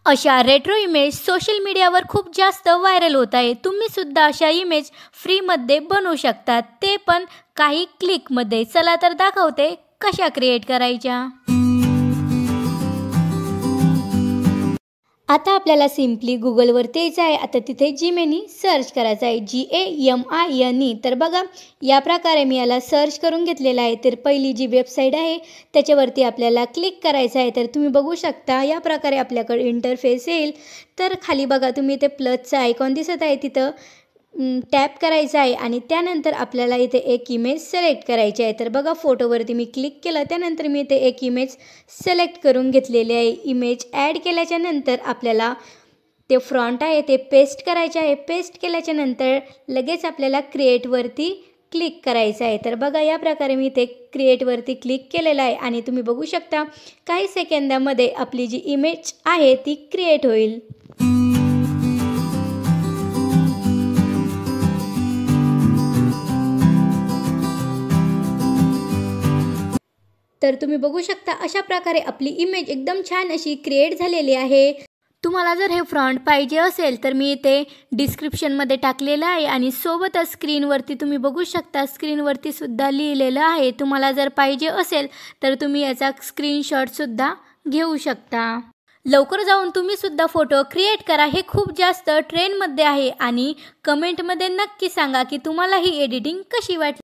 अशा retro image social मीडियावर खूप जास्त व्हायरल होत आहे। तुम्ही सुद्धा अशा इमेज फ्रीमध्ये बनवू शकता, ते पण काही क्लिकमध्ये। चला तर दाखवते कशा क्रिएट करायच्या। आता आपल्याला सिम्पली गुगलवरती यायचं आहे। आता तिथे जिमेनी सर्च करायचं आहे, GAMINE। तर बघा या प्रकारे मी याला सर्च करून घेतलेलं आहे। तर पहिली जी वेबसाईट आहे त्याच्यावरती आपल्याला क्लिक करायचं आहे। तर तुम्ही बघू शकता या प्रकारे आपल्याकडे इंटरफेस येईल। तर खाली बघा तुम्ही ते प्लसचा आयकॉन दिसत आहे, तिथं टॅप करायचं आहे आणि त्यानंतर आपल्याला इथे एक इमेज सिलेक्ट करायची आहे। तर बघा फोटोवरती मी क्लिक केलं, त्यानंतर मी इथे एक इमेज सिलेक्ट करून घेतलेली आहे। इमेज ॲड केल्याच्या नंतर आपल्याला ते फ्रॉन्ट आहे ते पेस्ट करायचे आहे। पेस्ट केल्याच्या नंतर लगेच आपल्याला क्रिएटवरती क्लिक करायचं आहे। तर बघा या प्रकारे मी ते क्रिएटवरती क्लिक केलेलं आहे आणि तुम्ही बघू शकता काही सेकंदामध्ये आपली जी इमेज आहे ती क्रिएट होईल। तर तुम्ही बघू शकता अशा प्रकारे आपली इमेज एकदम छान अशी क्रिएट झालेली आहे। तुम्हाला जर हे फ्रॉन्ट पाहिजे असेल तर मी इथे डिस्क्रिप्शनमध्ये टाकलेलं आहे आणि सोबतच स्क्रीनवरती तुम्ही बघू शकता, स्क्रीनवरती सुद्धा लिहिलेलं आहे। तुम्हाला जर पाहिजे असेल तर तुम्ही याचा स्क्रीनशॉटसुद्धा घेऊ शकता। लवकर जाऊन तुम्ही सुद्धा फोटो क्रिएट करा, हे खूप जास्त ट्रेंडमध्ये आहे। आणि कमेंटमध्ये नक्की सांगा की तुम्हाला ही एडिटिंग कशी वाटली।